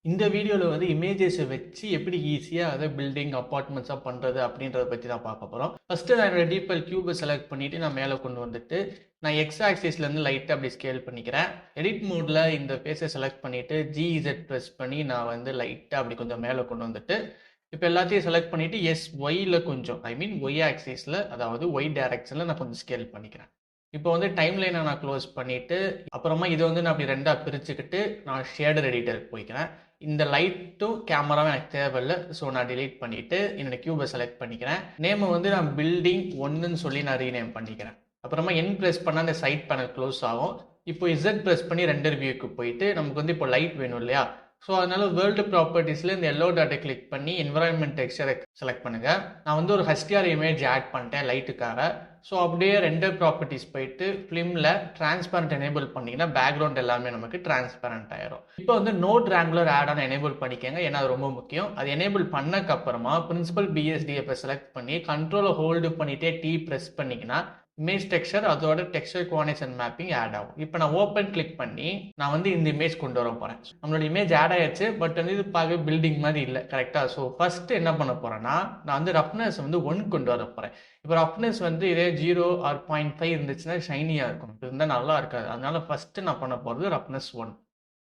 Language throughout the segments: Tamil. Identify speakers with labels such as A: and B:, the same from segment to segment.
A: இந்த வீடியோல வந்து இமேஜஸ வச்சு எப்படி ஈஸியா அத பில்டிங், அபார்ட்மெண்ட்ஸா பண்றது அப்படின்றத பத்தி தான் பார்க்க போறோம். ஃபர்ஸ்ட்டு நான் என்னோட DeepL கியூப செலக்ட் பண்ணிட்டு நான் மேல கொண்டு வந்துட்டு, நான் எக்ஸ் ஆக்சிஸ்ல இருந்து லைட்டா அப்படி ஸ்கேல் பண்ணிக்கிறேன். எடிட் மோட்ல இந்த ஃபேஸ செலக்ட் பண்ணிட்டு GZ பிரஸ் பண்ணி நான் வந்து லைட்டா அப்படி கொஞ்சம் மேல கொண்டு வந்துட்டு, இப்ப எல்லாத்தையும் செலக்ட் பண்ணிட்டு ஒய்ல கொஞ்சம் ஒய் ஆக்சிஸ்ல அதாவது ஒய் டைரக்ஷன்ல நான் கொஞ்சம் ஸ்கேல் பண்ணிக்கிறேன். இப்போ வந்து டைம்லைனை நான் க்ளோஸ் பண்ணிட்டு, அப்புறமா இதை வந்து நான் அப்படி ரெண்டா பிரிச்சுக்கிட்டு நான் ஷேடர் எடிட்டருக்கு போய்க்கிறேன். இந்த லைட்டும் கேமராவும் எனக்கு தேவையில்லை. ஸோ நான் டிலீட் பண்ணிட்டு என்னோட கியூபை செலக்ட் பண்ணிக்கிறேன். நேமை வந்து நான் பில்டிங் 1ன்னு சொல்லி நான் ரீநேம் பண்ணிக்கிறேன். அப்புறமா என் ப்ரெஸ் பண்ணால் அந்த சைட் பேனல் க்ளோஸ் ஆகும். இப்போ இசட் ப்ரெஸ் பண்ணி ரெண்டர் வியூக்கு போயிட்டு நமக்கு வந்து இப்போ லைட் வேணும் இல்லையா? ஸோ அதனால வேர்ல்டு ப்ராப்பர்ட்டிஸில் இந்த எல்லோ டாட்டை கிளிக் பண்ணி என்வரான்மெண்ட் டெக்ஸ்சரை செலக்ட் பண்ணுங்க. நான் வந்து ஒரு ஹெச்டிஆர் இமேஜ் ஆட் பண்ணிட்டேன் லைட்டுக்காக. ஸோ அப்படியே ரெண்டர் ப்ராப்பர்ட்டிஸ் போயிட்டு ஃபிலிமில் டிரான்ஸ்பரண்ட் எனேபிள் பண்ணிங்கன்னா பேக்ரவுண்ட் எல்லாமே நமக்கு டிரான்ஸ்பரண்ட் ஆயிரும். இப்போ வந்து நோ ட்ராங்குலர் ஆட் ஆன் எனேபிள் பண்ணிக்கங்க, ஏன்னா அது ரொம்ப முக்கியம். அது எனேபிள் பண்ணக்கப்புறமா பிரின்சிபல் பிஎஸ்டிஎஃப் செலக்ட் பண்ணி கண்ட்ரோலை ஹோல்டு பண்ணிட்டே டி ப்ரெஸ் பண்ணிங்கன்னா இமேஜ் டெக்ஸ்சர் அதோட டெக்ஸ்சர் கோஆர்டினேஷன் மேப்பிங் ஆட் ஆகும். இப்போ நான் ஓப்பன் கிளிக் பண்ணி நான் வந்து இந்த இமேஜ் கொண்டு வர போகிறேன். நம்மளோட இமேஜ் ஆட் ஆயிடுச்சு, பட் வந்து இது பார்க்கவே பில்டிங் மாதிரி இல்லை, கரெக்டாக? ஸோ ஃபர்ஸ்ட் என்ன பண்ண போகிறேன்னா, நான் வந்து ரஃப்னஸ் வந்து 1 கொண்டு வர போகிறேன். இப்போ ரஃப்னஸ் வந்து இதே 0 ஆர் 0.5 இருந்துச்சுன்னா ஷைனியாக இருக்கும், இது இருந்தால் நல்லா இருக்காது. அதனால ஃபர்ஸ்ட் நான் பண்ண போகிறது ரஃப்னஸ் 1.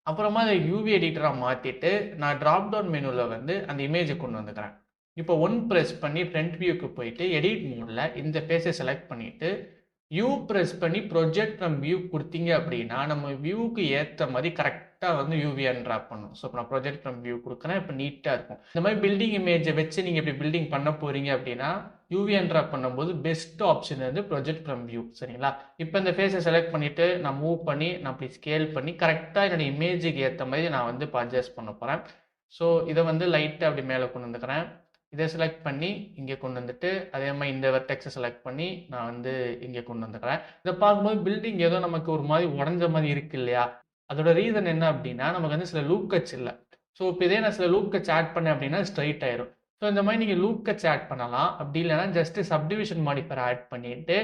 A: அப்புறமா அதை யூவி எடிட்டராக மாற்றிட்டு நான் ட்ராப் டவுன் மெனுவில் வந்து அந்த இமேஜை கொண்டு வந்துக்கிறேன். இப்போ 1 ப்ரெஸ் பண்ணி ஃப்ரண்ட் வியூக்கு போயிட்டு எடிட் மோடில் இந்த ஃபேஸை செலக்ட் பண்ணிவிட்டு யூ ப்ரெஸ் பண்ணி ப்ரொஜெக்ட் ஃப்ரம் வியூ கொடுத்தீங்க அப்படின்னா நம்ம வியூக்கு ஏற்ற மாதிரி கரெக்டாக வந்து யூவி ட்ராப் பண்ணும். ஸோ இப்போ நான் ப்ரொஜெக்ட் ஃப்ரம் வியூ கொடுக்குறேன், இப்போ நீட்டாக இருக்கும். இந்த மாதிரி பில்டிங் இமேஜை வச்சு நீங்கள் இப்படி பில்டிங் பண்ண போகிறீங்க அப்படின்னா யூவி ட்ராப் பண்ணும்போது பெஸ்ட் ஆப்ஷன் வந்து ப்ரொஜெக்ட் ஃப்ரம் வியூ, சரிங்களா? இப்போ இந்த ஃபேஸை செலக்ட் பண்ணிவிட்டு நான் மூவ் பண்ணி நான் அப்படி ஸ்கேல் பண்ணி கரெக்டாக என்னோடய இமேஜுக்கு ஏற்ற மாதிரி நான் வந்து இப்போ அட்ஜஸ்ட் பண்ண போகிறேன். ஸோ இதை வந்து லைட்டாக அப்படி மேலே கொண்டு வந்துக்கிறேன். இதை செலக்ட் பண்ணி இங்கே கொண்டு வந்துட்டு அதே மாதிரி இந்த வெர்டெக்ஸை செலக்ட் பண்ணி நான் வந்து இங்கே கொண்டு வந்துக்கிறேன். இதை பார்க்கும்போது பில்டிங் ஏதோ நமக்கு ஒரு மாதிரி உடஞ்ச மாதிரி இருக்கு இல்லையா? அதோட ரீசன் என்ன அப்படின்னா நமக்கு வந்து சில லூப் கட்ஸ் இல்லை. ஸோ இப்போ இதே நான் சில லூப் கட்ஸ் ஆட் பண்ணேன் அப்படின்னா ஸ்ட்ரைட் ஆயிரும். ஸோ இந்த மாதிரி நீங்கள் லூப் கட்ஸ் ஆட் பண்ணலாம். அப்படி இல்லைன்னா ஜஸ்ட் சப்டிவிஷன் மாடிஃபயர் ஆட் பண்ணிட்டு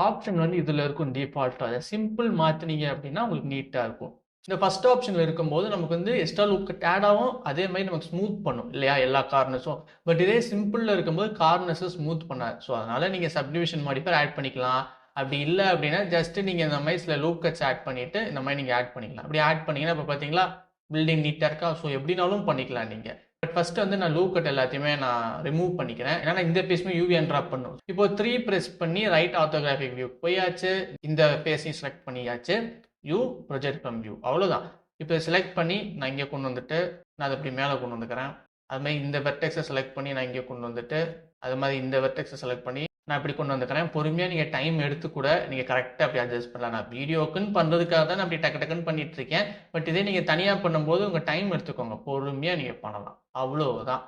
A: ஆப்ஷன் வந்து இதில் இருக்கும் டிஃபால்ட்டாக. அதை சிம்பிள் மாற்றினீங்க அப்படின்னா உங்களுக்கு நீட்டாக இருக்கும். இந்த ஃபர்ஸ்ட் ஆப்ஷனில் இருக்கும்போது நமக்கு வந்து எக்ஸ்ட்ரா லூப் கட் ஆட் ஆகும், அதே மாதிரி நமக்கு ஸ்மூத் பண்ணும் இல்லையா எல்லா கார்னர்ஸும். பட் இதே சிம்பிளில் இருக்கும்போது கார்னர்ஸை ஸ்மூத் பண்ணாது. ஸோ அதனால் நீங்கள் சப்டிவிஷன் மாடிஃபயர் ஆட் பண்ணிக்கலாம். அப்படி இல்லை அப்படின்னா ஜஸ்ட் நீங்கள் இந்த மாதிரி சில லூப் கட்ஸ் ஆட் பண்ணிவிட்டு இந்த மாதிரி நீங்கள் ஆட் பண்ணிக்கலாம். அப்படி ஆட் பண்ணிங்கன்னா இப்போ பார்த்தீங்களா பில்டிங் நீட்டாக இருக்கா? ஸோ எப்படினாலும் பண்ணிக்கலாம் நீங்கள். பட் ஃபர்ஸ்ட் வந்து நான் லூப் கட் எல்லாத்தையுமே நான் ரிமூவ் பண்ணிக்கிறேன், ஏன்னா இந்த பேஸுமே யூவி ட்ராப் பண்ணும். இப்போ 3 ப்ரெஸ் பண்ணி ரைட் ஆர்த்தோகிராஃபிக் வியூ போயாச்சு, இந்த பேஸையும் செலக்ட் பண்ணியாச்சு. யூ ப்ரொஜெக்ட் ஃப்ரம் வியூ, அவ்வளோதான். இப்போ செலக்ட் பண்ணி நான் இங்கே கொண்டு வந்துட்டு நான் அதை இப்படி மேலே கொண்டு வந்துக்கிறேன். அது மாதிரி இந்த வெர்டெக்ஸை செலக்ட் பண்ணி நான் இங்கே கொண்டு வந்துட்டு அது மாதிரி இந்த வெர்டெக்ஸை செலக்ட் பண்ணி நான் இப்படி கொண்டு வந்துக்கிறேன். பொறுமையாக நீங்கள் டைம் எடுத்து கூட நீங்கள் கரெக்டாக அப்படி அட்ஜஸ்ட் பண்ணலாம். நான் வீடியோக்குன்னு பண்ணுறதுக்காக தான் நான் அப்படி டக்கு டக்குன்னு பண்ணிட்டு இருக்கேன். பட் இதே நீங்கள் தனியாக பண்ணும்போது உங்கள் டைம் எடுத்துக்கோங்க, பொறுமையாக நீங்கள் பண்ணலாம், அவ்வளோதான்.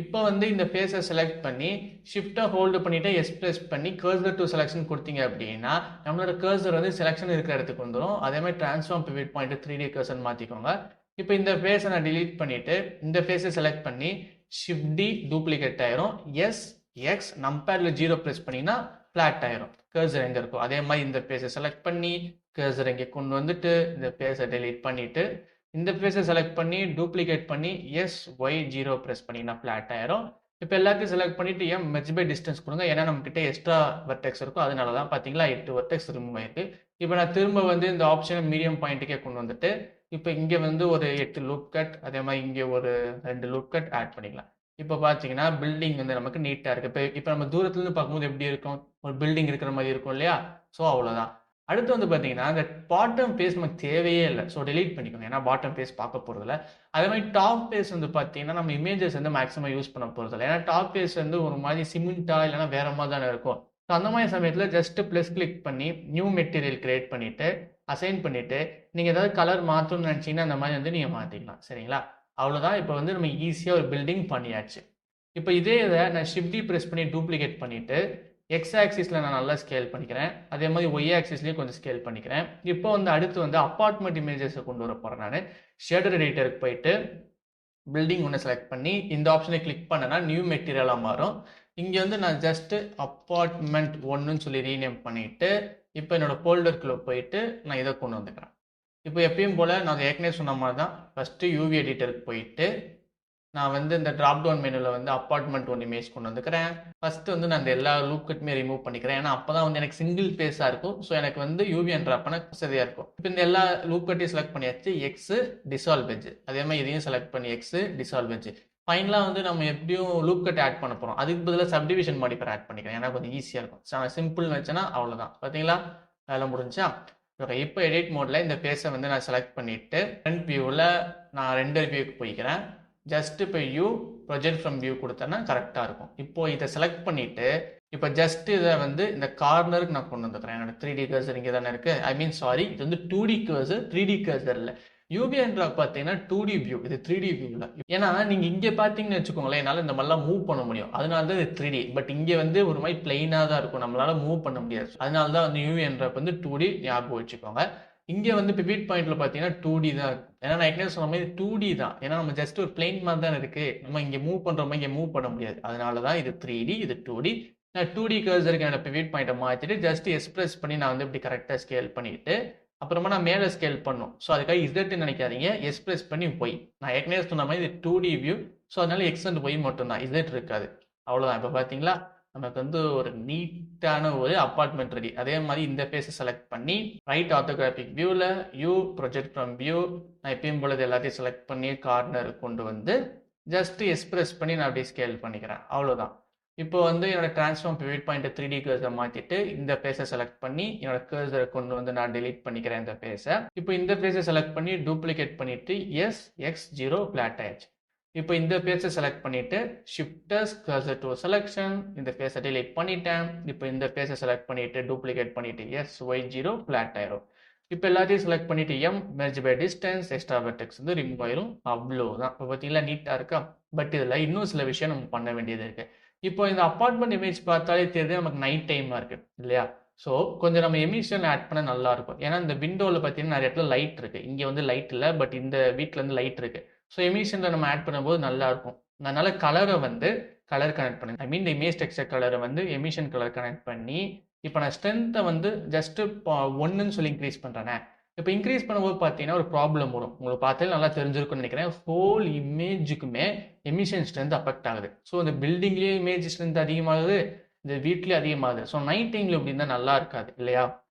A: இப்போ வந்து இந்த ஃபேஸை செலக்ட் பண்ணி ஷிஃப்ட்டை ஹோல்டு பண்ணிவிட்டு எஸ் ப்ரெஸ் பண்ணி கர்சர் டு செலெக்ஷன் கொடுத்தீங்க அப்படின்னா நம்மளோட கர்சர் வந்து செலெக்ஷன் இருக்கிற இடத்துக்கு வந்துடும். அதே மாதிரி டிரான்ஸ்ஃபார்ம் பிவிட் பாயிண்ட் 3D கர்சர் மாற்றிக்கோங்க. இப்போ இந்த ஃபேஸை நான் டிலீட் பண்ணிவிட்டு இந்த ஃபேஸை செலக்ட் பண்ணி ஷிஃப்ட் டி டூப்ளிகேட் ஆயிரும். எஸ் எக்ஸ் நம்பேரில் 0 ப்ரெஸ் பண்ணிங்கன்னா ஃப்ளாட் ஆயிரும். கர்சர் எங்கே இருக்கும் அதே மாதிரி இந்த ஃபேஸை செலக்ட் பண்ணி கர்சர் இங்கே கொண்டு வந்துட்டு இந்த ஃபேஸை டெலீட் பண்ணிவிட்டு இந்த ஃபேஸை செலக்ட் பண்ணி டூப்ளிகேட் பண்ணி SY0 ப்ரெஸ் பண்ணிங்கன்னா ஃப்ளாட் ஆயிரும். இப்போ எல்லாத்தையும் செலக்ட் பண்ணிட்டு மெர்ஜ் பை டிஸ்டன்ஸ் கொடுங்க, ஏன்னா நம்மக்கிட்ட எக்ஸ்ட்ரா வெர்டெக்ஸ் இருக்கும். அதனால தான் பார்த்தீங்களா 8 வெர்டெக்ஸ் ரிமூவ் ஆயிருக்கு. இப்போ நான் திரும்ப வந்து இந்த ஆப்ஷனை மீடியம் பாயிண்ட்டுக்கே கொண்டு வந்துட்டு இப்போ இங்கே வந்து ஒரு 8 லூப் கட் அதே மாதிரி இங்கே ஒரு 2 லூப் கட் ஆட் பண்ணிக்கலாம். இப்போ பார்த்தீங்கன்னா பில்டிங் வந்து நமக்கு நீட்டாக இருக்குது. இப்போ நம்ம தூரத்துலேருந்து பார்க்கும்போது எப்படி இருக்கும், ஒரு பில்டிங் இருக்கிற மாதிரி இருக்கும் இல்லையா? ஸோ அவ்வளோதான். அடுத்து வந்து பார்த்தீங்கன்னா இந்த பாட்டம் பேஸ் நமக்கு தேவையே இல்லை. ஸோ டெலீட் பண்ணிக்கோங்க, ஏன்னா பாட்டம் பேஸ் பார்க்க போகிறதில்ல. அதே மாதிரி டாப் பேஸ் வந்து பார்த்தீங்கன்னா நம்ம இமேஜஸ் வந்து மேக்ஸிமம் யூஸ் பண்ண போகிறதில்ல, ஏன்னா டாப் பேஸ் வந்து ஒரு மாதிரி சிமெண்ட்டாக இல்லைனா வேற மாதிரி தானே இருக்கும். ஸோ அந்த மாதிரி சமயத்தில் ஜஸ்ட் ப்ளஸ் கிளிக் பண்ணி நியூ மெட்டீரியல் கிரியேட் பண்ணிவிட்டு அசைன் பண்ணிவிட்டு நீங்கள் ஏதாவது கலர் மாற்றணும்னு நினச்சிங்கன்னா அந்த மாதிரி வந்து நீங்கள் மாற்றிக்கலாம், சரிங்களா? அவ்வளோதான். இப்போ வந்து நம்ம ஈஸியாக ஒரு பில்டிங் பண்ணியாச்சு. இப்போ இதே இதை நான் ஷிஃப்ட் டி ப்ரெஸ் பண்ணி டூப்ளிகேட் பண்ணிவிட்டு எக்ஸ் ஆக்சிஸில் நான் நல்லா ஸ்கேல் பண்ணிக்கிறேன், அதே மாதிரி ஒய் ஆக்சிஸ்லேயும் கொஞ்சம் ஸ்கேல் பண்ணிக்கிறேன். இப்போ வந்து அடுத்து வந்து அப்பார்ட்மெண்ட் இமேஜஸை கொண்டு வர போகிறேன். நான் ஷேடர் எடிட்டருக்கு போயிட்டு பில்டிங் ஒன்று செலக்ட் பண்ணி இந்த ஆப்ஷனை கிளிக் பண்ணனா நியூ மெட்டீரியலாக மாறும். இங்கே வந்து நான் ஜஸ்ட்டு அப்பார்ட்மெண்ட் 1ன்னு சொல்லி ரீநேம் பண்ணிவிட்டு இப்போ என்னோடய ஃபோல்டருக்குள்ளே போயிட்டு நான் இதை கொண்டு வந்துக்கிறேன். இப்போ எப்பயும் போல் நான் ஏற்கனவே சொன்ன மாதிரி தான் ஃபஸ்ட்டு யூவி எடிட்டருக்கு போயிட்டு நான் வந்து இந்த ட்ராப் டவுன் மெனுவில் வந்து அப்பார்ட்மெண்ட் ஒன் இமேஜ் கொண்டு வந்துக்கிறேன். ஃபஸ்ட்டு வந்து நான் இந்த எல்லா லூப் கட்டுமே ரிமூவ் பண்ணிக்கிறேன். ஏன்னா அப்போ தான் வந்து எனக்கு சிங்கிள் ஃபேஸாக இருக்கும். ஸோ எனக்கு வந்து யூவி ட்ராப் பண்ண வசதியாக இருக்கும். இப்போ இந்த எல்லா லூப் கட்டையும் செலக்ட் பண்ணியாச்சு. எக்ஸு டிசால்வ் எட்ஜ், அதே மாதிரி இதையும் செலக்ட் பண்ணி எக்ஸு டிசால்வ் எட்ஜ். ஃபைனலாக வந்து நம்ம எப்படியும் லூப் கட் ஆட் பண்ண போகிறோம். அதுக்கு பதிலாக சப்டிவிஷன் மாடிஃபயர் ஆட் பண்ணிக்கிறேன். ஏன்னா கொஞ்சம் ஈஸியாக இருக்கும். சிம்பிள்னு வச்சேன்னா அவ்வளோதான். பார்த்தீங்களா, வேலை முடிஞ்சா. ஓகே, இப்போ எடிட் மோடில் இந்த ஃபேஸை வந்து நான் செலக்ட் பண்ணிவிட்டு ஃப்ரண்ட் வியூவில் நான் ரெண்டர் வியூக்கு போய்க்கிறேன். ஜஸ்ட் இப்போ யூ ப்ரொஜெக்ட் ஃப்ரம் வியூ கொடுத்தேன்னா கரெக்டாக இருக்கும். இப்போ இதை செலக்ட் பண்ணிவிட்டு இப்போ ஜஸ்ட் இதை வந்து இந்த கார்னருக்கு நான் கொண்டு வந்துக்கிறேன். என்னோட 3D கர்சர் இங்கே தானே இருக்குது. ஐ மீன் சாரி, இது வந்து 2D கர்சர், 3D கர்சர் இல்லை. யூவி ட்ராப் பார்த்தீங்கன்னா 2D வியூ, இது 3D வியூவில். ஏன்னா நீங்கள் இங்கே பார்த்தீங்கன்னு வச்சுக்கோங்களேன், என்னால் இந்த மாதிரிலாம் மூவ் பண்ண முடியும். அதனால தான் இது 3D. பட் இங்கே வந்து ஒரு மாதிரி பிளெயினாக தான் இருக்கும், நம்மளால மூவ் பண்ண முடியாது. அதனால தான் வந்து யூவி ட்ராப் வந்து 2D ஞாபகம் வச்சுக்கோங்க. இங்கே வந்து பிவிட் பாயிண்ட்ல பார்த்தீங்கன்னா 2D தான் இருக்கும். ஏன்னா நான் ஏற்கனவே சொன்ன மாதிரி 2D தான். ஏன்னா நம்ம ஜஸ்ட் ஒரு பிளெயின் மாதிரி தான் இருக்கு, நம்ம இங்கே மூவ் பண்ணுற மாதிரி இங்கே மூவ் பண்ண முடியாது. அதனால தான் இது 3D, இது 2D. நான் 2D கர்சருக்கு என்னோட பிவிட் பாயிண்ட்டை மாற்றிட்டு ஜஸ்ட் எக்ஸ்பிரஸ் பண்ணி நான் வந்து இப்படி கரெக்டாக ஸ்கேல் பண்ணிட்டு அப்புறமா நான் மேலே ஸ்கேல் பண்ணும். ஸோ அதுக்காக இசட்னு நினைக்காதீங்க, எக்ஸ்பிரஸ் பண்ணி போய். நான் ஏற்கனவே சொன்ன மாதிரி இது 2D வியூ. ஸோ அதனால எக்ஸ்டெண்ட் போய் மட்டும்தான், இசட் இருக்காது. அவ்வளோதான். இப்போ பார்த்தீங்களா, நமக்கு வந்து ஒரு நீட்டான ஒரு அப்பார்ட்மெண்ட் ரெடி. அதே மாதிரி இந்த ஃபேஸை செலக்ட் பண்ணி ரைட் ஆர்த்தோகிராஃபிக் வியூவில் யூ ப்ரொஜெக்ட் ஃப்ரம் வியூ, நான் எப்பயும் பொழுது எல்லாத்தையும் செலக்ட் பண்ணி கார்னர் கொண்டு வந்து ஜஸ்ட் எக்ஸ்பிரஸ் பண்ணி நான் அப்படியே ஸ்கேல் பண்ணிக்கிறேன். அவ்வளோதான். இப்போ வந்து என்னோட டிரான்ஸ்ஃபார்ம் பிவிட் பாயிண்ட் 3D கர்சரை மாற்றிட்டு இந்த ஃபேஸை செலக்ட் பண்ணி என்னோட கர்சரை கொண்டு வந்து நான் டெலீட் பண்ணிக்கிறேன் இந்த ஃபேஸை. இப்போ இந்த ஃபேஸை செலக்ட் பண்ணி டூப்ளிகேட் பண்ணிட்டு X0 ஃபிளாட் ஆயிடுச்சு. இப்போ இந்த ஃபேஸை செலக்ட் பண்ணிட்டு ஷிஃப்டர்ஸ் கர்சர் டு செலக்ஷன், இந்த ஃபேஸை டெலீட் பண்ணிட்டேன். இப்போ இந்த ஃபேஸை செலக்ட் பண்ணிட்டு டூப்ளிகேட் பண்ணிட்டு SY0 ஃபிளாட் ஆயிரும். இப்போ எல்லாத்தையும் செலக்ட் பண்ணிட்டு merge by distance, extra vertex வந்து ரிமூவ் ஆயிரும். அவ்வளோதான். இப்போ பார்த்தீங்களா, நீட்டாக இருக்கா. பட் இதில் இன்னும் சில விஷயம் நம்ம பண்ண வேண்டியது இருக்கு. இப்போ இந்த அப்பார்ட்மெண்ட் இமேஜ் பார்த்தாலே தெரியுது நமக்கு நைட் டைமாக இருக்குது இல்லையா. ஸோ கொஞ்சம் நம்ம எமிஷன் ஆட் பண்ண நல்லா இருக்கும். ஏன்னா இந்த விண்டோவில் பார்த்தீங்கன்னா நிறைய இடத்துல லைட் இருக்குது. இங்கே வந்து லைட் இல்லை, பட் இந்த வீட்டில் வந்து லைட் இருக்குது. ஸோ எமிஷனில் நம்ம ஆட் பண்ணும்போது நல்லா இருக்கும். அதனால கலரை வந்து கலர் கனெக்ட் பண்ணுங்க. ஐ மீன் இந்த இமேஜ் டெக்ஸ்சர் கலரை வந்து எமிஷன் கலர் கனெக்ட் பண்ணி இப்போ நான் ஸ்ட்ரென்த்தை வந்து ஜஸ்ட்டு 1ன்னு சொல்லி இன்க்ரீஸ் பண்ணுறேனே. இப்போ இன்க்ரீஸ் பண்ணும்போது பார்த்தீங்கன்னா ஒரு ப்ராப்ளம் வரும். உங்களுக்கு பார்த்தாலே நல்லா தெரிஞ்சிருக்கும்னு நினைக்கிறேன். ஹோல் இமேஜுக்குமே எமிஷன் ஸ்ட்ரென்த் அஃபெக்ட் ஆகுது. ஸோ இந்த பில்டிங்லேயே இமேஜ் ஸ்ட்ரென்த் அதிகமாகுது, இந்த வீட்லேயே அதிகமாகுது. ஸோ நைட் டைமில் இப்படி இருந்தால் நல்லா இருக்காது இல்லையா.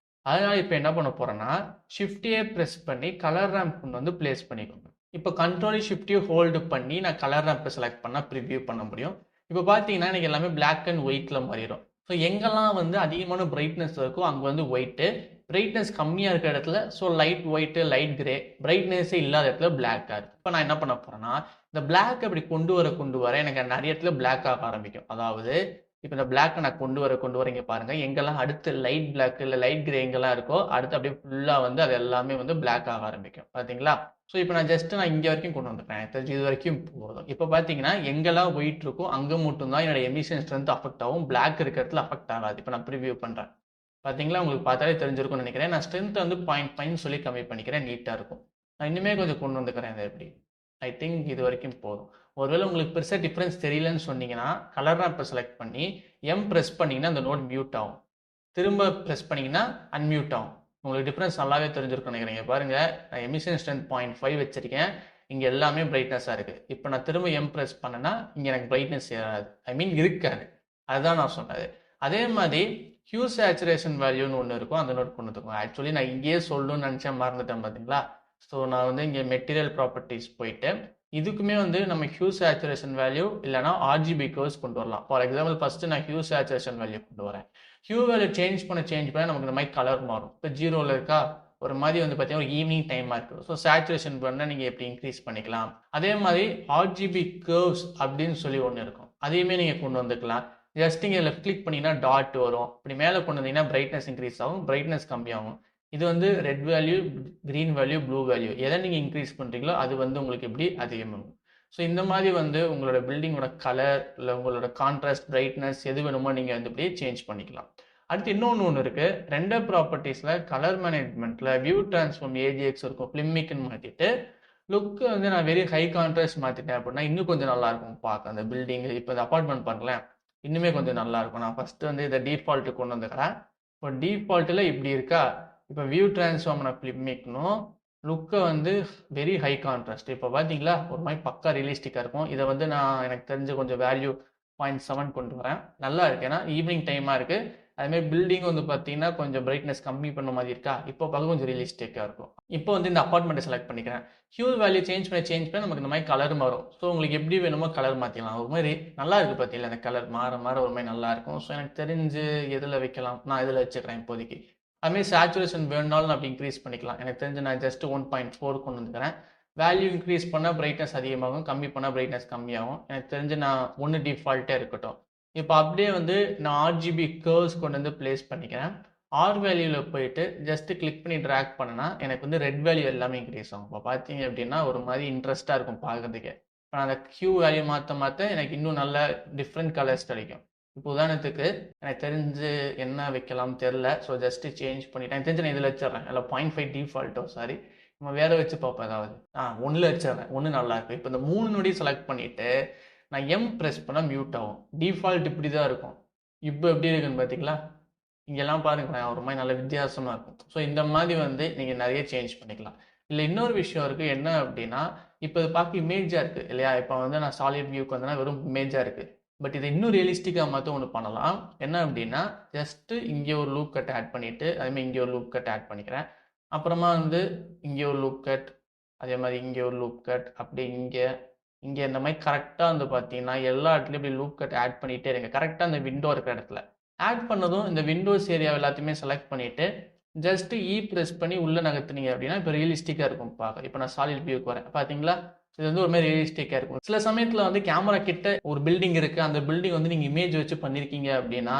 A: அதனால இப்போ என்ன பண்ண போகிறேன்னா ஷிஃப்டியே ப்ரெஸ் பண்ணி கலர் ரேம்ப் வந்து பிளேஸ் பண்ணிக்கோங்க. இப்போ கண்ட்ரோல் ஷிஃப்டியை ஹோல்டு பண்ணி நான் கலர் ரேம்பை செலக்ட் பண்ணால் ப்ரிவியூ பண்ண முடியும். இப்போ பார்த்தீங்கன்னா எனக்கு எல்லாமே பிளாக் அண்ட் ஒயிட்டில் மாறிடும். ஸோ எங்கெல்லாம் வந்து அதிகமான பிரைட்னஸ் இருக்கோ அங்கே வந்து ஒயிட்டு, பிரைட்னஸ் கம்மியாக இருக்கிற இடத்துல so light white, light grey, பிரைட்னஸே இல்லாத இடத்துல பிளாக்காக இருக்குது. இப்போ நான் என்ன பண்ண போகிறேன்னா இந்த பிளாக் அப்படி கொண்டு வர எனக்கு நிறைய இடத்துல பிளாக் ஆக ஆரம்பிக்கும். அதாவது இப்போ இந்த பிளாக்கை நான் கொண்டு வர இங்கே பாருங்கள், எங்கெல்லாம் அடுத்து லைட் பிளாக் இல்லை லைட் கிரே எங்கெல்லாம் இருக்கோ அடுத்து அப்படியே ஃபுல்லாக வந்து அது எல்லாமே வந்து பிளாக் ஆக ஆரம்பிக்கும். பார்த்தீங்களா. ஸோ இப்போ நான் இங்கே வரைக்கும் கொண்டு வந்துட்டேன், இது வரைக்கும் போதும். இப்போ பார்த்தீங்கன்னா எங்கெல்லாம் ஒயிட் இருக்கோ அங்கே மட்டும்தான் என்னோட எமிஷன் ஸ்ட்ரென்த் அஃபெக்ட் ஆகும், பிளாக் இருக்கிற இடத்துல அஃபெக்ட் ஆகாது. இப்போ நான் ப்ரிவியூ பண்ணுறேன். பார்த்தீங்களா, உங்களுக்கு பார்த்தாலே தெரிஞ்சிருக்கும்னு நினைக்கிறேன். நான் ஸ்ட்ரென்த்தை வந்து 0.5 சொல்லி கம்மி பண்ணிக்கிறேன், நீட்டாக இருக்கும். நான் இன்னுமே கொஞ்சம் கொண்டு வந்துக்கிறேன். அதை எப்படி ஐ திங்க் இது வரைக்கும் போதும். ஒருவேளை உங்களுக்கு பெருசாக டிஃப்ரென்ஸ் தெரியலன்னு சொன்னீங்கன்னா கலர் ரேம்பை செலக்ட் பண்ணி ப்ரெஸ் பண்ணிங்கன்னா அந்த நோட் மியூட் ஆகும், திரும்ப ப்ரெஸ் பண்ணிங்கன்னா அன்மியூட் ஆகும். உங்களுக்கு டிஃப்ரென்ஸ் நல்லாவே தெரிஞ்சிருக்கும் நினைக்கிறீங்க. பாருங்கள், நான் எமிஷன் ஸ்ட்ரென்த் 0.5 வச்சிருக்கேன், இங்கே எல்லாமே பிரைட்னஸாக இருக்குது. இப்போ நான் திரும்ப ப்ரெஸ் பண்ணேன்னா இங்கே எனக்கு பிரைட்னஸ் ஏறாது, ஐ மீன் இருக்காது. அதுதான் நான் சொன்னது. அதே மாதிரி ஹியூ சேச்சுரேஷன் வேல்யூன்னு ஒன்று இருக்கும், அந்த நோட் கொண்டு வந்துருக்கோம். ஆக்சுவலி நான் இங்கேயே சொல்லணும்னு நினச்சேன், மறந்துட்டேன் பார்த்தீங்களா. ஸோ நான் வந்து இங்கே மெட்டீரியல் ப்ராப்பர்ட்டிஸ் போயிட்டு இதுக்குமே வந்து நம்ம ஹியூ சேச்சுரேஷன் வேல்யூ இல்லைனா RGB கர்வ்ஸ் கொண்டு வரலாம். ஃபார் எக்ஸாம்பிள் ஃபஸ்ட்டு நான் ஹியூ சேச்சுரேஷன் வேல்யூ கொண்டு வரேன். ஹியூ வேல்யூ சேஞ்ச் பண்ண நமக்கு இந்த மாதிரி கலர் மாறும். இப்போ 0ல் இருக்கா, ஒரு மாதிரி வந்து பார்த்தீங்கன்னா ஒரு ஈவினிங் டைமாக இருக்குது. ஸோ சேச்சுரேஷன் பண்ணால் நீங்கள் எப்படி இன்க்ரீஸ் பண்ணிக்கலாம். அதே மாதிரி RGB கர்வ்ஸ் அப்படின்னு சொல்லி ஒன்று இருக்கும், அதையுமே நீங்கள் கொண்டு வந்துக்கலாம். ஜஸ்ட் இங்கே லெஃப்ட் கிளிக் பண்ணிங்கன்னா டாட் வரும், இப்படி மேலே கொண்டு வந்தீங்கன்னா பிரைட்னஸ் இன்க்ரீஸ் ஆகும், பிரைட்னஸ் கம்மியாகும். இது வந்து red value, green value, blue value எதை நீங்கள் இன்க்ரீஸ் பண்ணுறீங்களோ அது வந்து உங்களுக்கு எப்படி அதிகமாகும். ஸோ இந்த மாதிரி வந்து உங்களோட பில்டிங்கோட கலர் இல்லை உங்களோட கான்ட்ராஸ்ட், பிரைட்னஸ் எது வேணுமோ நீங்கள் வந்து இப்படியே சேஞ்ச் பண்ணிக்கலாம். அடுத்து இன்னொன்று இருக்குது, ரெண்டர் ப்ராப்பர்ட்டிஸில் கலர் மேனேஜ்மெண்ட்டில் வியூ ட்ரான்ஸ்ஃபார்ம் AGX இருக்கும், ஃபிலிமிக்னு மாற்றிட்டு லுக்கு வந்து நான் வெரி ஹை கான்ட்ராஸ்ட் மாற்றிட்டேன் அப்படின்னா இன்னும் கொஞ்சம் நல்லாயிருக்கும் பார்க்க அந்த பில்டிங். இப்போ இந்த அப்பார்ட்மெண்ட் பாருங்களேன், இன்னுமே கொஞ்சம் நல்லாயிருக்கும். நான் ஃபஸ்ட்டு வந்து இதை டிஃபால்ட்டு கொண்டு வந்துக்கிறேன். இப்போ டிஃபால்ட்டில் இப்படி இருக்கா. இப்போ வியூ ட்ரான்ஸ்ஃபார்ம் நான் ஃபிலிமிக்னும் லுக்கை வந்து வெரி ஹை கான்ட்ராஸ்ட். இப்போ பார்த்தீங்களா ஒரு மாதிரி பக்கா ரியலிஸ்டிக்காக இருக்கும். இதை வந்து நான் எனக்கு தெரிஞ்ச கொஞ்சம் வேல்யூ 0.7 கொண்டு வரேன். நல்லா இருக்கு, ஏன்னா ஈவினிங் டைமாக இருக்குது. அதுமாதிரி பில்டிங் வந்து பார்த்தீங்கன்னா கொஞ்சம் பிரைட்னஸ் கம்மி பண்ண மாதிரி இருக்கா, இப்போ பார்க்க கொஞ்சம் ரியலிஸ்டிக்காக இருக்கும். இப்போ வந்து இந்த அப்பார்ட்மெண்ட்டை செலக்ட் பண்ணிக்கிறேன். ஹியூ வேல்யூ சேஞ்ச் பண்ணி நமக்கு இந்த மாதிரி கலர் மாறும். ஸோ உங்களுக்கு எப்படி வேணுமோ கலர் மாற்றிக்கலாம். ஒரு மாதிரி நல்லா இருக்குது பார்த்தீங்களா, அந்த கலர் மாற மாற ஒரு மாதிரி நல்லா இருக்கும். ஸோ எனக்கு தெரிஞ்சு எதில் வைக்கலாம், நான் இதில் வச்சுக்கிறேன் இப்போதைக்கு. அதுமாதிரி சேச்சுரேஷன் வேணுனாலும் நான் அப்படி இன்க்ரீஸ் பண்ணிக்கலாம். எனக்கு தெரிஞ்சு நான் ஜஸ்ட் 1.4 கொண்டு வந்துக்கிறேன். வேல்யூ இன்க்ரீஸ் பண்ணால் பிரைட்னஸ் அதிகமாகும், கம்மி பண்ணால் பிரைட்னஸ் கம்மியாகும். எனக்கு தெரிஞ்சு நான் ஒன்று டிஃபால்ட்டே இருக்கட்டும். இப்போ அப்படியே வந்து நான் ஆர்ஜிபி கர்வ்ஸ் கொண்டு வந்து பிளேஸ் பண்ணிக்கிறேன். ஆர் வேல்யூவில் போயிட்டு ஜஸ்ட் கிளிக் பண்ணி ட்ராக் பண்ணனா எனக்கு வந்து ரெட் வேல்யூ எல்லாமே இன்க்ரீஸ் ஆகும். இப்போ பார்த்தீங்க அப்படின்னா ஒரு மாதிரி இன்ட்ரெஸ்ட்டாக இருக்கும் பார்க்கறதுக்கு. இப்போ நான் அந்த கியூ வேல்யூ மாற்ற எனக்கு இன்னும் நல்ல டிஃப்ரெண்ட் கலர்ஸ் கிடைக்கும். இப்போ உதாரணத்துக்கு எனக்கு தெரிஞ்சு என்ன வைக்கலாம் தெரில. ஸோ ஜஸ்ட்டு சேஞ்ச் பண்ணிட்டேன். எனக்கு தெரிஞ்சு நான் இதில் வச்சிடறேன். இல்லை 0.5 டிஃபால்ட்டோ, சாரி, நம்ம வேறு வச்சு பார்ப்போம் ஏதாவது. ஒன்றில் வச்சிடறேன். ஒன்று நல்லாயிருக்கு. இப்போ இந்த 3 நொடி செலக்ட் பண்ணிவிட்டு நான் எம் ப்ரெஸ் பண்ணால் மியூட் ஆகும். டிஃபால்ட் இப்படி தான் இருக்கும். இப்போ எப்படி இருக்குன்னு பார்த்தீங்களா, இங்கெல்லாம் பாருங்களேன் ஒரு மாதிரி நல்ல வித்தியாசமாக இருக்கும். ஸோ இந்த மாதிரி வந்து நீங்கள் நிறைய சேஞ்ச் பண்ணிக்கலாம். இல்லை இன்னொரு விஷயம் இருக்குது, என்ன அப்படின்னா இப்போ இது பார்க்க இமேஜாக இருக்குது இல்லையா. இப்போ வந்து நான் சாலிட் வியூக்கு வந்தேன்னா வெறும் இமேஜாக இருக்குது. பட் இதை இன்னும் ரியலிஸ்டிக்காக மாற்ற ஒன்று பண்ணலாம். என்ன அப்படின்னா ஜஸ்ட்டு இங்கே ஒரு லூப் கட் ஆட் பண்ணிவிட்டு அதேமாதிரி இங்கே ஒரு லூப் கட் ஆட் பண்ணிக்கிறேன். அப்புறமா வந்து இங்கே ஒரு லூப் கட், அதே மாதிரி இங்கே ஒரு லூப் கட், அப்படி இங்கே இங்கே இந்த மாதிரி கரெக்டாக வந்து பார்த்தீங்கன்னா எல்லா இடத்துலையும் இப்படி லூப் கட் ஆட் பண்ணிகிட்டே இருங்க. கரெக்டாக அந்த விண்டோ இருக்கிற இடத்துல ஆட் பண்ணதும் இந்த விண்டோஸ் ஏரியா எல்லாத்தையுமே செலக்ட் பண்ணிவிட்டு ஜஸ்ட்டு ப்ரெஸ் பண்ணி உள்ளே நகர்த்துனீங்க அப்படின்னா இப்போ ரியலிஸ்டிக்காக இருக்கும் பார்க்க. இப்போ நான் சாலிட் வியூக்கு வரேன் பார்த்தீங்களா, இது வந்து ஒரு மாதிரி ரியலிஸ்டிக்காக இருக்கும். சில சமயத்தில் வந்து கேமரா கிட்ட ஒரு பில்டிங் இருக்குது, அந்த பில்டிங் வந்து நீங்கள் இமேஜ் வச்சு பண்ணியிருக்கீங்க அப்படின்னா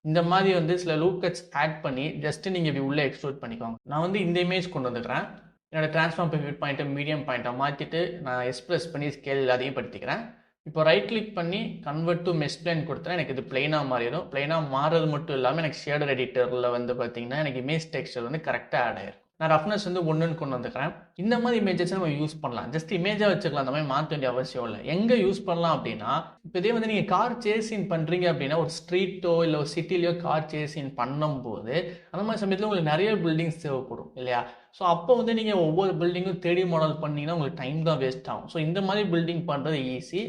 A: இந்த மாதிரி வந்து சில லூப் கட்ஸ் ஆட் பண்ணி ஜஸ்ட்டு நீங்கள் இப்படி உள்ளே எக்ஸ்ட்ரூட் பண்ணிக்கோங்க. நான் வந்து இந்த இமேஜ் கொண்டு வந்துக்கிறேன். என்னோட ட்ரான்ஸ்ஃபார்ம் பிவிட் பாயிண்ட்டை மீடியம் பாயிண்ட்டை மாற்றிட்டு நான் எக்ஸ்பிரஸ் பண்ணி ஸ்கேல் அதிகப்படுத்திக்கிறேன். இப்போ ரைட் கிளிக் பண்ணி கன்வெர்ட் டு மெஷ் பிளேன் கொடுத்தா எனக்கு இது பிளைனாக மாறிடும். பிளைனாக மாறுறது மட்டும் இல்லாமல் எனக்கு ஷேடர் எடிட்டரில் வந்து பார்த்தீங்கன்னா எனக்கு இமேஜ் டெக்ஸ்சர் வந்து கரெக்டாக ஆட் ஆயிரும். நான் ரஃப்னஸ் வந்து ஒன்றுன்னு கொண்டு வந்துக்கிறேன். இந்த மாதிரி இமேஜஸ் நம்ம யூஸ் பண்ணலாம். ஜஸ்ட் இமேஜாக வச்சுக்கலாம், அந்த மாதிரி மாற்ற வேண்டிய அவசியம் இல்லை. எங்கே யூஸ் பண்ணலாம் அப்படின்னா, இப்போ இதே வந்து நீங்கள் கார் சேசின் பண்ணுறீங்க அப்படின்னா ஒரு ஸ்ட்ரீட்டோ இல்லை ஒரு சிட்டிலையோ கார் சேசின் பண்ணும்போது அந்த மாதிரி சமயத்தில் உங்களுக்கு நிறைய பில்டிங்ஸ் தேவைப்படும் இல்லையா. ஸோ அப்போ வந்து நீங்கள் ஒவ்வொரு பில்டிங்கும் தேடி மாடல் பண்ணிங்கன்னா உங்களுக்கு டைம் தான் வேஸ்ட் ஆகும். ஸோ இந்த மாதிரி பில்டிங் பண்ணுறது ஈஸி.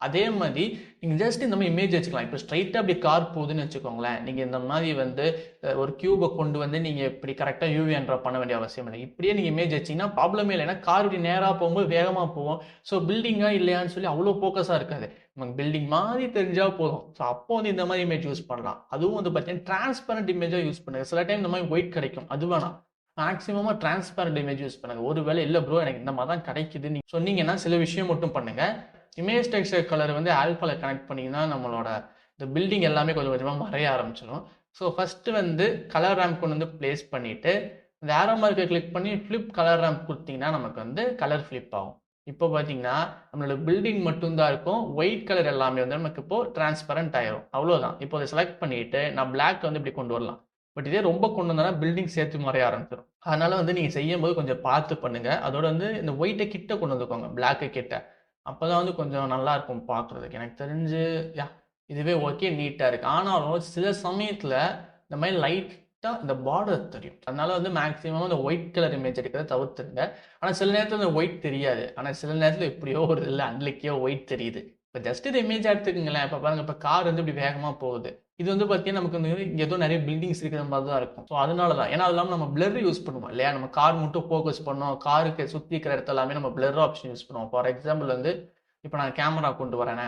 A: அதே மாதிரி நீங்கள் ஜஸ்ட் இந்த மாதிரி இமேஜ் வச்சுக்கலாம். இப்போ ஸ்ட்ரைட்டாக அப்படி கார் போகுதுன்னு வச்சுக்கோங்களேன், நீங்கள் இந்த மாதிரி வந்து ஒரு கியூபை கொண்டு வந்து நீங்கள் இப்படி கரெக்டாக யூவி என்ட்ரா பண்ண வேண்டிய அவசியம் இல்லை. இப்படியே நீங்கள் இமேஜ் வச்சிங்கன்னா ப்ராப்ளமே இல்லை. ஏன்னா கார் இப்படி நேராக போகும்போது வேகமாக போவோம். ஸோ பில்டிங்காக இல்லையான்னு சொல்லி அவ்வளோ ஃபோக்கஸாக இருக்காது. நமக்கு பில்டிங் மாதிரி தெரிஞ்சால் போதும். ஸோ அப்போ வந்து இந்த மாதிரி இமேஜ் யூஸ் பண்ணலாம். அதுவும் வந்து பார்த்தீங்கன்னா டிரான்ஸ்பரண்ட் இமேஜாக யூஸ் பண்ணுங்கள். சில டைம் இந்த மாதிரி ஒயிட் கிடைக்கும், அது வேணாம். மேக்ஸிமமாக டிரான்ஸ்பரண்ட் இமேஜ் யூஸ் பண்ணுங்கள். ஒரு வேளை இல்லை ப்ரோ எனக்கு இந்த மாதிரி தான் கிடைக்குது நீங்கள் சொன்னீங்கன்னா சில விஷயம் மட்டும் பண்ணுங்கள். இமேஜ் டெக்ஸ்சர் கலர் வந்து ஆல்ஃபாவில் கனெக்ட் பண்ணிங்கன்னா நம்மளோட இந்த பில்டிங் எல்லாமே கொஞ்சம் கொஞ்சமாக மறைய ஆரம்பிச்சிடும். ஸோ ஃபஸ்ட்டு வந்து கலர் ரேம்ப் கொண்டு வந்து ப்ளேஸ் பண்ணிவிட்டு இந்த ஆரோ மார்க்கை கிளிக் பண்ணி ஃப்ளிப் கலர் ரேம்ப் கொடுத்தீங்கன்னா நமக்கு வந்து கலர் ஃப்ளிப் ஆகும். இப்போ பார்த்தீங்கன்னா நம்மளோட பில்டிங் மட்டும்தான் இருக்கும், ஒயிட் கலர் எல்லாமே வந்து நமக்கு இப்போது டிரான்ஸ்பரண்ட் ஆயிரும். அவ்வளோதான். இப்போ அதை செலக்ட் பண்ணிவிட்டு நான் பிளாக் வந்து இப்படி கொண்டு வரலாம். பட் இதே ரொம்ப கொண்டு வந்தோன்னா பில்டிங் சேர்த்து மறைய ஆரம்பிச்சிடும். அதனால் வந்து நீங்கள் செய்யும் போது கொஞ்சம் பார்த்து பண்ணுங்கள். அதோட வந்து இந்த ஒயிட்டை கிட்ட கொண்டு வந்துக்கோங்க, பிளாக்கு கிட்ட. அப்போ தான் வந்து கொஞ்சம் நல்லாயிருக்கும் பார்க்குறதுக்கு. எனக்கு தெரிஞ்சு இதுவே ஓகே, நீட்டாக இருக்குது. ஆனாலும் சில சமயத்தில் இந்த மாதிரி லைட்டாக இந்த பார்டர் தெரியும். அதனால வந்து மேக்ஸிமம் இந்த ஒயிட் கலர் இமேஜ் எடுக்கிறத தவிர்த்துருங்க. ஆனால் சில நேரத்தில் இந்த ஒயிட் தெரியாது. ஆனால் சில நேரத்தில் எப்படியோ ஒரு இல்லை அன்லைக்கியோ ஒயிட் தெரியுது. இப்போ ஜஸ்ட் இது இமேஜ் எடுத்துக்கங்களேன். இப்போ பாருங்கள், இப்போ கார் வந்து இப்படி வேகமாக போகுது. இது வந்து பார்த்தீங்கன்னா நமக்கு வந்து இங்கே ஏதோ நிறைய பில்டிங்ஸ் இருக்கிற மாதிரி தான் இருக்கும். ஸோ அதனால தான். ஏன்னா அது இல்லாமல் நம்ம பிளர் யூஸ் பண்ணுவோம் இல்லையா. நம்ம கார் மட்டும் ஃபோக்கஸ் பண்ணோம், காருக்கு சுற்றி இருக்கிற இடத்த எல்லாமே நம்ம பிளர் ஆப்ஷன் யூஸ் பண்ணுவோம். ஃபார் எக்ஸாம்பிள் வந்து இப்போ நான் கேமரா கொண்டு வரேனே,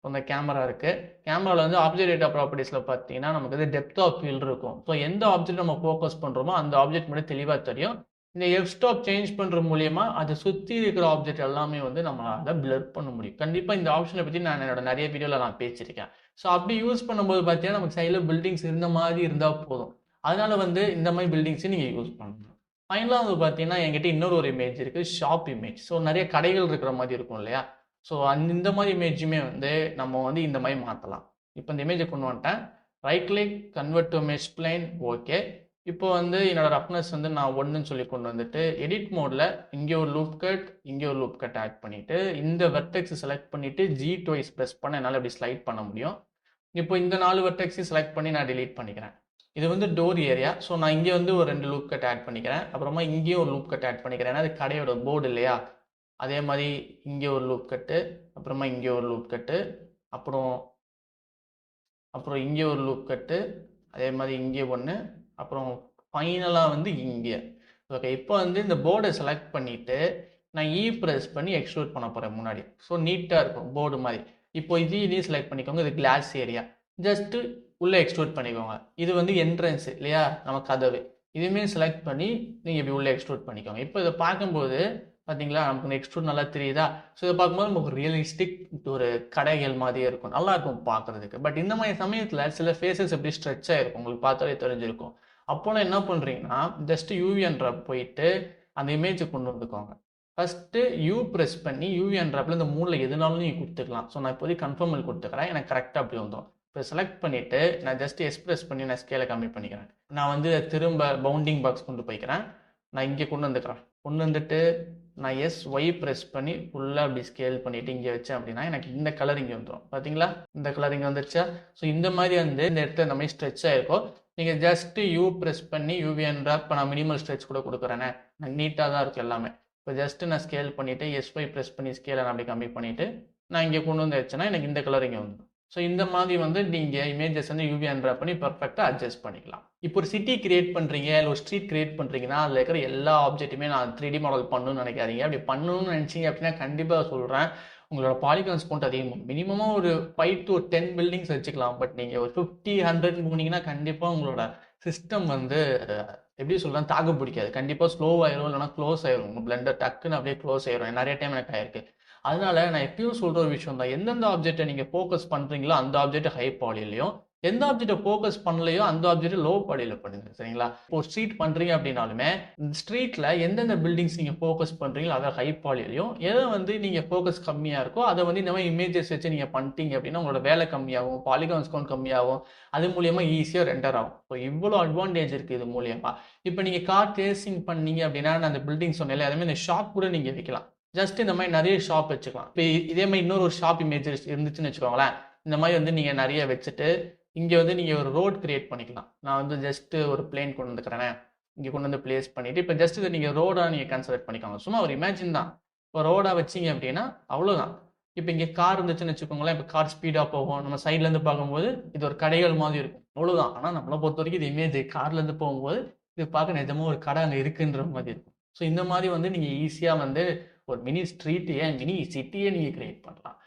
A: அந்த கேமரா இருக்குது. கேமராவில் வந்து ஆப்ஜெக்ட் டேட்டா ப்ராப்பர்ட்டிஸில் பார்த்தீங்கன்னா நமக்கு வந்து டெப்த் ஆஃப் ஃபீல்டு இருக்கும். ஸோ எந்த ஆப்ஜெக்ட் நம்ம ஃபோக்கஸ் பண்ணுறோமோ அந்த ஆப்ஜெக்ட் மட்டும் தெளிவாக தெரியும். இந்த எஃப்-ஸ்டாப் சேஞ்ச் பண்ணுற மூலியமா அதை சுற்றி இருக்கிற ஆப்ஜெக்ட் எல்லாமே வந்து நம்மளால் பிளர் பண்ண முடியும். கண்டிப்பாக இந்த ஆப்ஷனை பற்றி நான் என்னோட நிறைய வீடியோவில் நான் பேசியிருக்கேன். ஸோ அப்படி யூஸ் பண்ணும்போது பார்த்தீங்கன்னா நமக்கு சைடில் பில்டிங்ஸ் இருந்த மாதிரி இருந்தால் போதும். அதனால் வந்து இந்த மாதிரி பில்டிங்ஸையும் நீங்கள் யூஸ் பண்ணணும். ஃபைனலாக வந்து பார்த்தீங்கன்னா என்கிட்ட இன்னொரு ஒரு இமேஜ் இருக்குது, ஷாப் இமேஜ். ஸோ நிறைய கடைகள் இருக்கிற மாதிரி இருக்கும் இல்லையா. ஸோ இந்த மாதிரி இமேஜுமே வந்து நம்ம வந்து இந்த மாதிரி மாற்றலாம். இப்போ இந்த இமேஜை கொண்டு வந்துட்டேன். Right click, convert to mesh plane, okay. இப்போ வந்து என்னோட ரஃப்னஸ் வந்து நான் ஒன்றுன்னு சொல்லி கொண்டு வந்துட்டு எடிட் மோடில் இங்கே ஒரு லூப் கட், இங்கே ஒரு லூப் கட் ஆட் பண்ணிவிட்டு இந்த வெர்டெக்ஸை செலக்ட் பண்ணிவிட்டு G2 ப்ரெஸ் பண்ண என்னால் இப்படி ஸ்லைட் பண்ண முடியும். இப்போ இந்த 4 வெர்டெக்ஸையும் செலக்ட் பண்ணி நான் டிலீட் பண்ணிக்கிறேன். இது வந்து டோர் ஏரியா. ஸோ நான் இங்கே வந்து ஒரு 2 லூப் கட் ஆட் பண்ணிக்கிறேன். அப்புறமா இங்கேயும் ஒரு லூப் கட் ஆட் பண்ணிக்கிறேன். ஏன்னா அது கடையோட போர்டு இல்லையா? அதே மாதிரி இங்கே ஒரு லூப் கட்டு, அப்புறமா இங்கே ஒரு லூப் கட்டு, அப்புறம் அப்புறம் இங்கே ஒரு லூப் கட்டு, அதே மாதிரி இங்கே ஒன்று, அப்புறம் ஃபைனலாக வந்து இங்கே. ஓகே, இப்போ வந்து இந்த போர்டை செலக்ட் பண்ணிவிட்டு நான் ப்ரெஸ் பண்ணி எக்ஸ்ட்ரூட் பண்ண போகிறேன் முன்னாடி. ஸோ நீட்டாக இருக்கும் போர்டு மாதிரி. இப்போ இதையும் செலக்ட் பண்ணிக்கோங்க. இது கிளாஸ் ஏரியா. ஜஸ்ட்டு உள்ளே எக்ஸ்ட்ரூட் பண்ணிக்கோங்க. இது வந்து என்ட்ரன்ஸு இல்லையா, நம்ம கதவு. இதுவுமே செலக்ட் பண்ணி நீங்கள் இப்படி உள்ளே எக்ஸ்ட்ரூட் பண்ணிக்கோங்க. இப்போ இதை பார்க்கும்போது பார்த்தீங்களா, நமக்கு எக்ஸ்ட்ரூட் நல்லா தெரியுதா? ஸோ இதை பார்க்கும்போது நமக்கு ரியலிஸ்டிக் ஒரு கடைகள் மாதிரியே இருக்கும், நல்லா இருக்கும் பார்க்குறதுக்கு. பட் இந்த மாதிரி சமயத்தில் சில ஃபேஸஸ் எப்படி ஸ்ட்ரெச் ஆகிருக்கும், உங்களுக்கு பார்த்தாலே தெரிஞ்சிருக்கும். அப்போலாம் என்ன பண்ணுறீங்கன்னா, ஜஸ்ட்டு யூவிஎன்ற போயிட்டு அந்த இமேஜை கொண்டு வந்துக்கோங்க. ஃபஸ்ட்டு ப்ரெஸ் பண்ணி யூவிஎன்றாப்பில் இந்த மூணில் எதுனாலும் நீங்கள் கொடுத்துக்கலாம். ஸோ நான் இப்போதைக்கு கன்ஃபார்மல் கொடுத்துக்கிறேன், எனக்கு கரெக்டாக அப்படி வந்துடும். இப்போ செலக்ட் பண்ணிவிட்டு நான் ஜஸ்ட்டு ப்ரெஸ் பண்ணி நான் ஸ்கேலை கம்மி பண்ணிக்கிறேன். நான் வந்து திரும்ப பவுண்டிங் பாக்ஸ் கொண்டு போய்க்கிறேன். நான் இங்கே கொண்டு வந்துக்கிறேன். கொண்டு வந்துட்டு நான் ஒய் ப்ரெஸ் பண்ணி ஃபுல்லாக அப்படி ஸ்கேல் பண்ணிவிட்டு இங்கே வச்சேன் அப்படின்னா எனக்கு இந்த கலர் இங்கே வந்துடும். பார்த்தீங்களா, இந்த கலர் இங்கே வந்துருச்சா? ஸோ இந்த மாதிரி வந்து இந்த இடத்துல இந்த மாதிரி ஸ்ட்ரெச் ஆகிருக்கும். நீங்கள் ஜஸ்ட்டு ப்ரெஸ் பண்ணி யூவிஎன்றா இப்போ நான் மினிமல் ஸ்ட்ரெச் கூட கொடுக்குறேனே, எனக்கு நீட்டாக தான் இருக்குது எல்லாமே. இப்போ ஜஸ்ட்டு நான் ஸ்கேல் பண்ணிவிட்டு ஒய் ப்ரெஸ் பண்ணி ஸ்கேலை நான் அப்படி கம்மி பண்ணிவிட்டு நான் இங்கே கொண்டு வந்து வச்சேன்னா எனக்கு இந்த கலர் இங்கே வந்துடும். ஸோ இந்த மாதிரி வந்து நீங்கள் இமேஜஸ் வந்து யூவிஎன்றா பண்ணி பர்ஃபெக்டாக அட்ஜஸ்ட் பண்ணிக்கலாம். இப்போ ஒரு சிட்டி கிரியேட் பண்ணுறீங்க, இல்லை ஒரு ஸ்ட்ரீட் கிரியேட் பண்ணுறீங்கன்னா அதில் இருக்கிற எல்லா ஆப்ஜெக்ட்டுமே நான் 3D மாடல் பண்ணணும்னு நினைக்காதீங்க. அப்படி பண்ணணும்னு நினச்சிங்க அப்படின்னா கண்டிப்பாக சொல்கிறேன், உங்களோட பாலிகான்ஸ் கவுண்ட் அதிகமாக மினிமமாக ஒரு 5 to 10 பில்டிங்ஸ் வச்சுக்கலாம். பட் நீங்கள் ஒரு 50, 100 போனீங்கன்னா கண்டிப்பாக உங்களோட சிஸ்டம் வந்து எப்படி சொல்லலாம், தாக்கு பிடிக்காது. கண்டிப்பாக ஸ்லோவாயிரும், இல்லைனா க்ளோஸ் ஆயிரும். உங்கள் பிளெண்டர் டக்குன்னு அப்படியே க்ளோஸ் ஆயிரும். நிறைய டைம் எனக்கு ஆயிருக்கு. அதனால நான் எப்பயும் சொல்கிற ஒரு விஷயம் தான், எந்தெந்த ஆப்ஜெக்டை நீங்கள் ஃபோக்கஸ் பண்ணுறீங்களோ அந்த ஆப்ஜெக்ட் ஹை பாலிலையும், எந்த ஆப்ஜெக்டை ஃபோக்கஸ் பண்ணலையோ அந்த ஆப்ஜெக்ட் லோ பாலியில் பண்ணுங்க. சரிங்களா? இப்போ ஸ்ட்ரீட் பண்ணுறீங்க அப்படின்னாலுமே இந்த ஸ்ட்ரீட்டில் எந்தெந்த பில்டிங்ஸ் நீங்கள் ஃபோக்கஸ் பண்ணுறீங்களோ அதை ஹை பாலிலையும், எதை வந்து நீங்கள் ஃபோக்கஸ் கம்மியாக இருக்கோ அதை வந்து இந்த மாதிரி இமேஜஸ் வச்சு நீங்கள் பண்ணிட்டீங்க அப்படின்னா உங்களோட வேலை கம்மியாகும், பாலிகான்ஸ் கவுண்ட் கம்மியாகும். அது மூலியமாக ஈஸியாக ரெண்டர் ஆகும். ஸோ இவ்வளோ அட்வான்டேஜ் இருக்குது இது மூலியமாக. இப்போ நீங்கள் கார் டேசிங் பண்ணீங்க அப்படின்னா நான் அந்த பில்டிங் சொன்னேன், அதே மாதிரி இந்த ஷாப் கூட நீங்கள் வைக்கலாம். ஜஸ்ட் இந்த மாதிரி நிறைய ஷாப் வச்சுக்கலாம். இப்போ இதே மாதிரி இன்னொரு ஒரு ஷாப் இமேஜ் இருந்துச்சுன்னு வச்சுக்கோங்களேன். இந்த மாதிரி வந்து நீங்கள் நிறைய வச்சுட்டு இங்கே வந்து நீங்கள் ஒரு ரோட் கிரியேட் பண்ணிக்கலாம். நான் வந்து ஜஸ்ட்டு ஒரு பிளேன் கொண்டு வந்துக்கிறேன், இங்கே கொண்டு வந்து பிளேஸ் பண்ணிவிட்டு இப்போ ஜஸ்ட் இதை நீங்கள் ரோடாக நீங்கள் கன்சிடர் பண்ணிக்கோங்க. சும்மா ஒரு இமேஜின் தான். இப்போ ரோடாக வச்சிங்க அப்படின்னா அவ்வளோதான். இப்போ இங்கே கார் இருந்துச்சுன்னு வச்சுக்கோங்களேன், இப்போ கார் ஸ்பீடாக போகும். நம்ம சைட்லேருந்து பார்க்கும்போது இது ஒரு கடைகள் மாதிரி இருக்கும், அவ்வளோதான். ஆனால் நம்மளை பொறுத்த வரைக்கும் இது இமேஜ் கார்லேருந்து போகும்போது இது பார்க்க நிஜமாக ஒரு கடை அங்கே இருக்குன்ற மாதிரி இருக்கும். ஸோ இந்த மாதிரி வந்து நீங்கள் ஈஸியாக வந்து ஒரு மினி ஸ்ட்ரீட்டையே மினி சிட்டியே நீங்கள் கிரியேட் பண்ணலாம்.